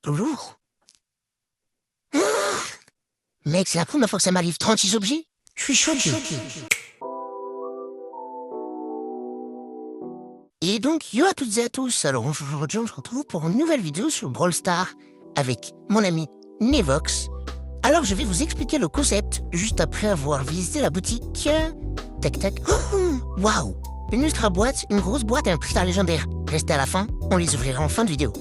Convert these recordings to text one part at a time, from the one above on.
Lourd. Mec, c'est la première fois que ça m'arrive. 36 objets. Je suis choqué. Et donc, yo à toutes et à tous. Alors, aujourd'hui, on se retrouve pour une nouvelle vidéo sur Brawl Stars avec mon ami Nevox. Alors, je vais vous expliquer le concept juste après avoir visité la boutique. Tac, tac. Waouh! Une ultra boîte, une grosse boîte et un putain légendaire. Restez à la fin, on les ouvrira en fin de vidéo.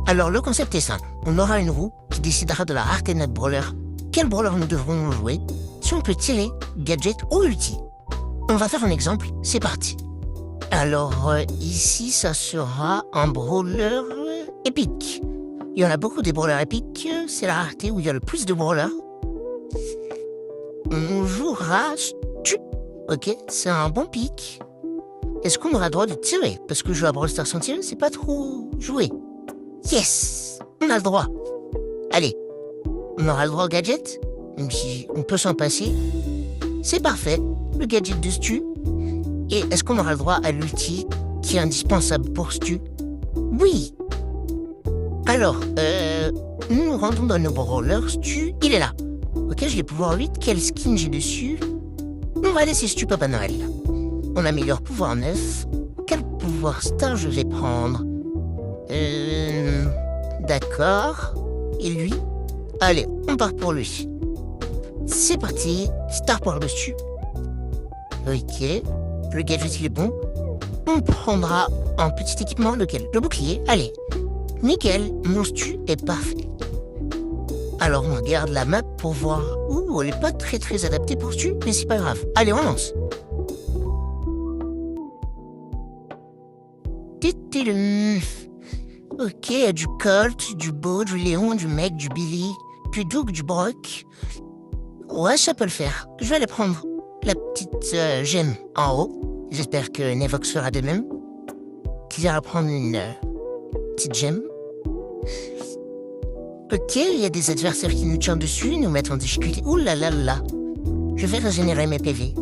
Alors, le concept est simple. On aura une roue qui décidera de la rareté de notre brawler. Quel brawler nous devrons jouer? Si on peut tirer, gadget ou ulti. On va faire un exemple, c'est parti. Alors, ici, ça sera un brawler épique. Il y en a beaucoup des brawlers épiques, c'est la rareté où il y a le plus de brawlers. On jouera Stu. Ok, c'est un bon pic. Est-ce qu'on aura le droit de tirer? Parce que jouer à Brawl Stars sans tirer, c'est pas trop joué. Yes! On a le droit. Allez, on aura le droit au gadget, même si on peut s'en passer. C'est parfait, le gadget de Stu. Et est-ce qu'on aura le droit à l'ulti qui est indispensable pour Stu? Oui! Alors, nous nous rendons dans nos brawlers. Stu, il est là. Ok, je vais pouvoir 8. Quel skin j'ai dessus? On va laisser Stu Papa Noël. On améliore pouvoir 9. Quel pouvoir star je vais prendre? D'accord. Et lui? Allez, on part pour lui. C'est parti. Star Power de Stu. Ok. Le gadget, il est bon. On prendra un petit équipement, lequel? Le bouclier. Allez. Nickel. Mon Stu est parfait. Alors, on regarde la map pour voir. Ouh, elle est pas très adaptée pour Stu, mais c'est pas grave. Allez, on lance. Ok, il y a du Colt, du Beau, du Léon, du Mec, du Billy, du Doug, du Brock. Ouais, ça peut le faire. Je vais aller prendre la petite gemme en haut. J'espère que Nevox fera de même. Qu'il ira prendre une petite gemme. Ok, il y a des adversaires qui nous tirent dessus, nous mettent en difficulté. Ouh là là là. Je vais régénérer mes PV.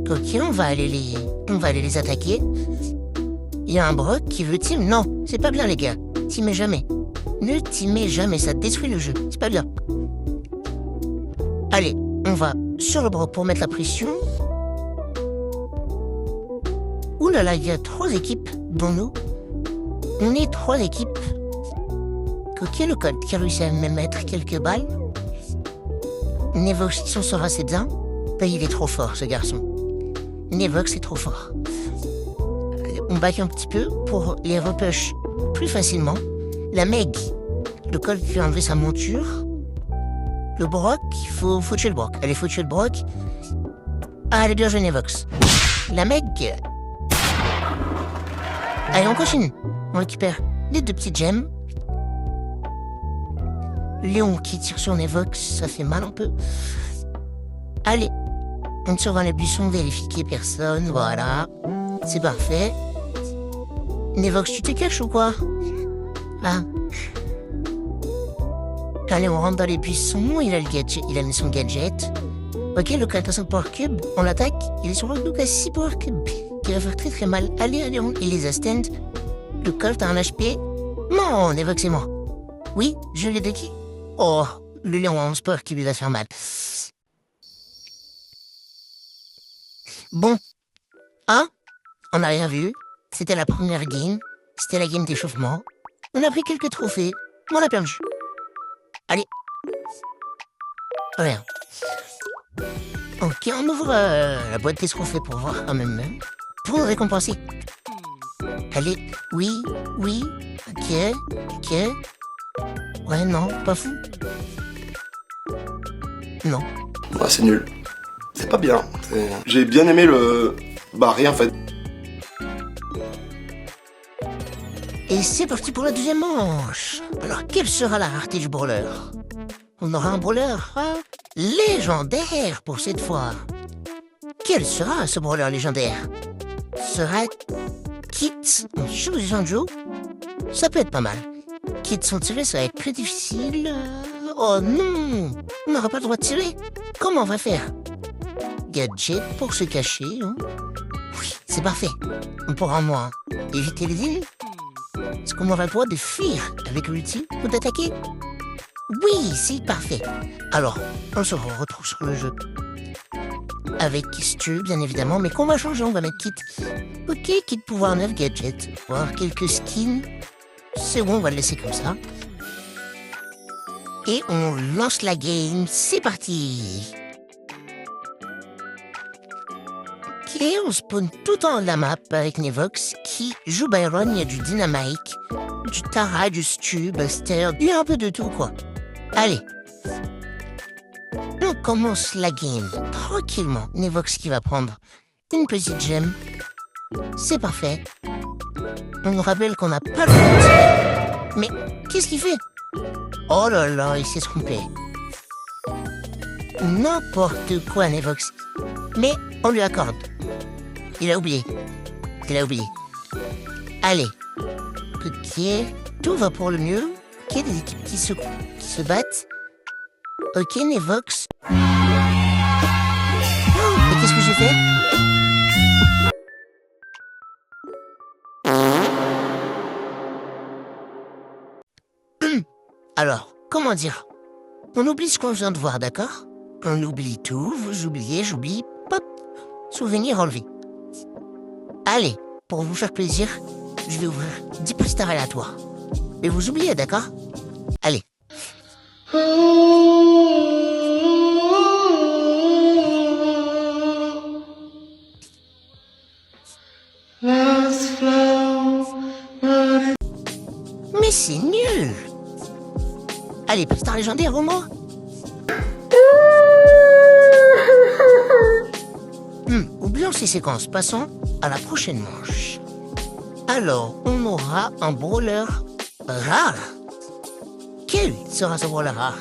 Ok, on va aller les attaquer. Il y a un Brock qui veut team. Non, c'est pas bien les gars. Teamez jamais. Ne teamez jamais, ça détruit le jeu. C'est pas bien. Allez, on va sur le Brock pour mettre la pression. Ouh là là, il y a 3 équipes, dont nous. On est 3 équipes. Ok, le Colt qui a réussi à me mettre quelques balles. Nevox s'en sort assez bien. Il est trop fort, ce garçon. Nevox est trop fort. On back un petit peu pour les repush plus facilement. La Meg, le Colt qui a enlevé sa monture. Le Brock, faut tuer le Brock. Allez, faut tuer le Brock. Ah, allez, bien joué Nevox. La Meg. Allez, on continue. On récupère les 2 petites gemmes. Léon qui tire sur Nevox, ça fait mal un peu. Allez, on tire dans les buissons, vérifie qu'il n'y ait personne, voilà. C'est parfait. Nevox, tu te caches ou quoi? Ah. Allez, on rentre dans les buissons, il a le gadget, il a mis son gadget. Ok, le Colt a 5 Power Cube, on l'attaque, il est sur le Luke à 6 Power Cube, qui va faire très mal. Allez, il les a stand. Le Colt a un HP. Non, Nevox c'est moi. Oui, je l'ai déquis. Oh, le Léon a 11 Power Cube, il va faire mal. Bon. Ah, on n'a rien vu. C'était la première game. C'était la game d'échauffement. On a pris quelques trophées. On a perdu. Allez. Rien. Ok, on ouvre la boîte des trophées pour voir quand même. Pour récompenser. Allez, oui. Ok. Ouais, non, pas fou. Non. Ouais, c'est nul. C'est pas bien. J'ai bien aimé le... Bah, rien en fait. Et c'est parti pour la deuxième manche. Alors, quelle sera la rareté du brawler? On aura un brawler légendaire pour cette fois. Quel sera ce brawler légendaire? Sera Kit en chirurgien de Joe? Ça peut être pas mal. Kit sans tirer, ça va être plus difficile. Oh non! On n'aura pas le droit de tirer. Comment on va faire? Gadget pour se cacher, hein? Oui, c'est c'est parfait. Pour un mois, éviter les îles. Est-ce qu'on aura le droit de fuir avec l'ulti ou d'attaquer? Oui, c'est parfait. Alors, on se retrouve sur le jeu. Avec Stu, bien évidemment, mais qu'on va changer, on va mettre Kit. Ok, Kit pouvoir 9 gadgets, voir quelques skins. C'est bon, on va le laisser comme ça. Et on lance la game, c'est parti. Ok, on spawn tout en haut de la map avec Nevox qui joue Byron, il y a du Dynamite, du Tara, du Stu, Buster, il y a un peu de tout quoi. Allez. On commence la game tranquillement. Nevox qui va prendre une petite gemme. C'est parfait. On nous rappelle qu'on n'a pas le droit de tirer. Mais qu'est-ce qu'il fait? Oh là là, il s'est trompé. N'importe quoi, Nevox. Mais on lui accorde. Il a oublié. Allez. Ok, tout va pour le mieux. Ok, des équipes qui se battent. Ok, Nevox. Oh, mais qu'est-ce que j'ai fait? Alors, comment dire? On oublie ce qu'on vient de voir, d'accord? On oublie tout, vous oubliez, j'oublie, pop, souvenir enlevé. Allez, pour vous faire plaisir, je vais ouvrir 10 préstars aléatoires. Mais vous oubliez, d'accord? Allez. Mais c'est nul! Allez, préstars légendaire au moins. Oublions ces séquences, passons à la prochaine manche. Alors, on aura un brawler rare. Quel sera ce brawler rare?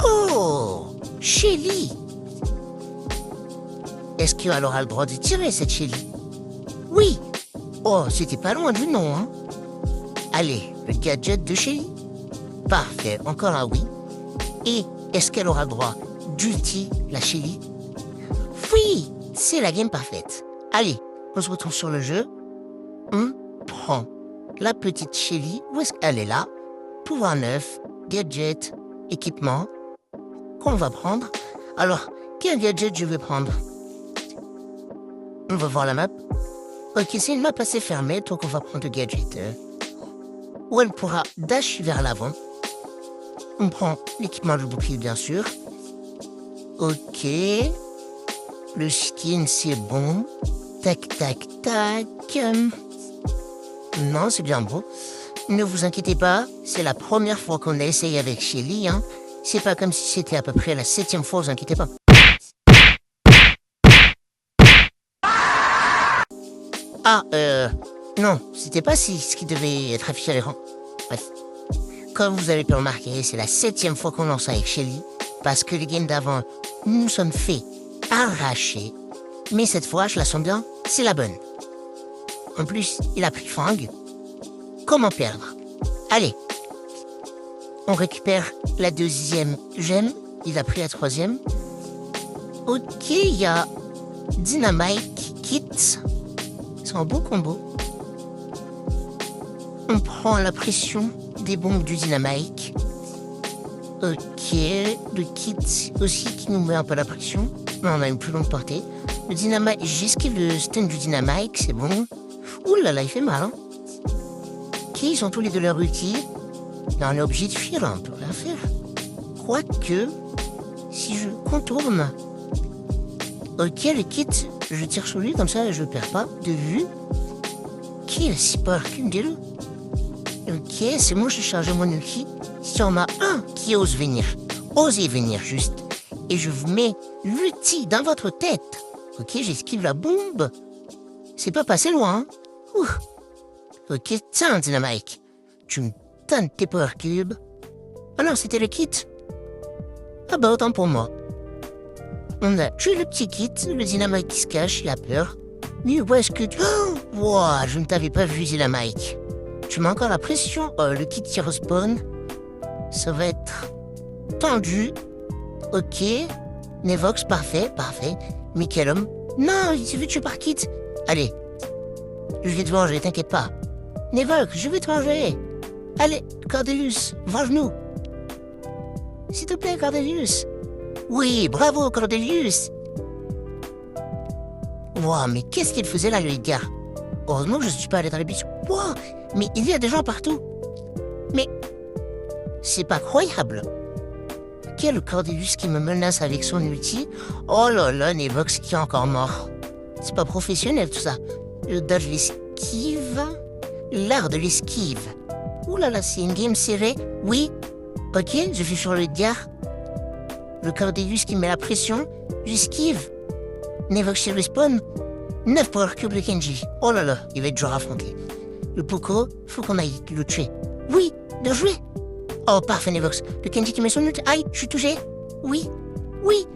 Oh, Shelly. Est-ce qu'elle aura le droit de tirer cette Shelly? Oui. Oh, c'était pas loin du nom, hein. Allez, le gadget de Shelly. Parfait, encore un oui. Et est-ce qu'elle aura le droit d'ulti, la Shelly? Oui, c'est la game parfaite. Allez, on se retrouve sur le jeu. On prend la petite Shelly. Où est-ce qu'elle est là? Pouvoir 9, gadget, équipement. Qu'on va prendre. Alors, quel gadget je vais prendre? On va voir la map. Ok, c'est une map assez fermée, donc on va prendre le gadget. Où elle pourra dash vers l'avant. On prend l'équipement de bouclier, bien sûr. Ok. Le skin, c'est bon. Tac, tac, tac. Non, c'est bien beau. Ne vous inquiétez pas, c'est la première fois qu'on a essayé avec Shelly, hein. C'est pas comme si c'était à peu près la 7e fois, vous inquiétez pas. Ah, non, c'était pas ce qui devait être affiché à l'écran. Bref. Comme vous avez pu remarquer, c'est la 7e fois qu'on lance avec Shelly, parce que les games d'avant, nous sommes fait arracher. Mais cette fois, je la sens bien, c'est la bonne. En plus, il a pris Fang. Comment perdre? Allez. On récupère la 2e gemme. Il a pris la 3e. Ok, il y a Dynamite, Kit. C'est un beau combo. On prend la pression des bombes du Dynamite. Ok, le Kit aussi qui nous met un peu la pression. Mais on a une plus longue portée. Le Dynamite, j'esquive le stun du Dynamite, c'est bon. Ouh là là, il fait mal, hein. Ok, ils ont tous les deux leur ulti. Là, on est obligé de fuir, on peut rien faire. Quoique, si je contourne... Ok, le Kit, je tire sur lui, comme ça je ne perds pas de vue. Ok, il a 6 power cubes, dis-le. Ok, c'est bon, j'ai chargé mon ulti. Si on a un qui ose venir, osez venir juste, et je vous mets l'ulti dans votre tête. Ok, j'esquive la bombe. C'est pas passé loin, hein. Ouh. Ok, tiens, Dynamite. Tu me donnes tes power cubes. Ah non, c'était le Kit. Ah bah, autant pour moi. On a tué le petit Kit, le Dynamite qui se cache, il a peur. Mais où est-ce que tu... Oh, wow, je ne t'avais pas vu, Dynamite. Tu mets encore la pression. Oh, le Kit qui respawn. Ça va être tendu. Ok. Nevox, parfait, parfait. Michelum, Non, il s'est fait tuer par Kit. Allez, je vais te venger, t'inquiète pas. Nevox, je vais te venger. Allez, Cordelius, venge-nous. S'il te plaît, Cordelius. Oui, bravo, Cordelius. Wow, mais qu'est-ce qu'il faisait là, le gars? Heureusement que je ne suis pas allé dans les bus. Wow, mais il y a des gens partout. Mais c'est pas croyable. Quel Cordelius qui me menace avec son ulti? Oh là là, Nevox qui est encore mort. C'est pas professionnel tout ça. Le dodge, l'esquive. L'art de l'esquive. Ouh là là, c'est une game serrée. Oui. Ok, je suis sur le gars. Le Cordelius qui met la pression. J'esquive. Nevox chez respawn. 9 pour le cube de Kenji. Oh là là, il va être dur à affronter. Le Poco, faut qu'on aille le tuer. Oui, bien joué. Oh, parfait, Nevox. Le Kenji qui met son ult. Aïe, je suis touché. Oui, oui,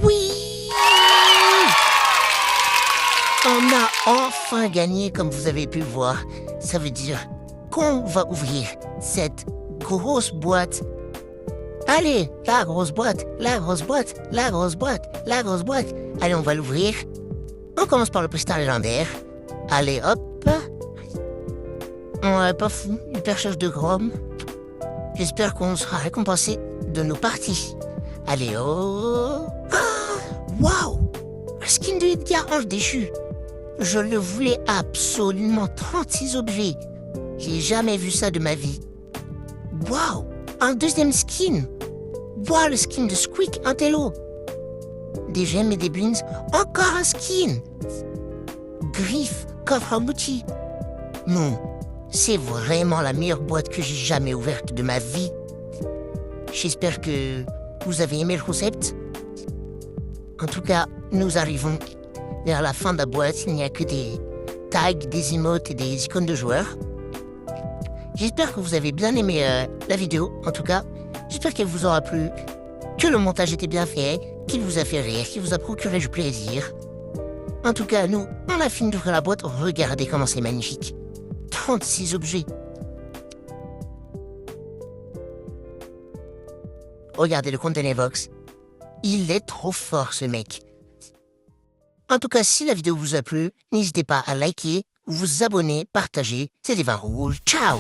oui. On a enfin gagné, comme vous avez pu le voir. Ça veut dire qu'on va ouvrir cette grosse boîte. Allez, la grosse boîte, la grosse boîte, la grosse boîte, la grosse boîte. Allez, on va l'ouvrir. On commence par le prestar légendaire. Allez, hop. Ouais, pas fou. Hyper charge de Grom. J'espère qu'on sera récompensé de nos parties. Allez, oh. Waouh! Le skin de Edgar Ange déchu. Je le voulais absolument. 36 objets. J'ai jamais vu ça de ma vie. Waouh! Un deuxième skin. Waouh, le skin de Squeak Intello. Des gemmes et des beans. Encore un skin. Griff, coffre à outils. Non, c'est vraiment la meilleure boîte que j'ai jamais ouverte de ma vie. J'espère que vous avez aimé le concept. En tout cas, nous arrivons vers la fin de la boîte. Il n'y a que des tags, des emotes et des icônes de joueurs. J'espère que vous avez bien aimé la vidéo. En tout cas, j'espère qu'elle vous aura plu, que le montage était bien fait, qu'il vous a fait rire, qu'il vous a procuré du plaisir. En tout cas, nous, on a fini d'ouvrir la boîte. Regardez comment c'est magnifique. 36 objets. Regardez le compte de Nevox. Il est trop fort, ce mec. En tout cas, si la vidéo vous a plu, n'hésitez pas à liker, vous abonner, partager. C'est des vins rouges. Ciao!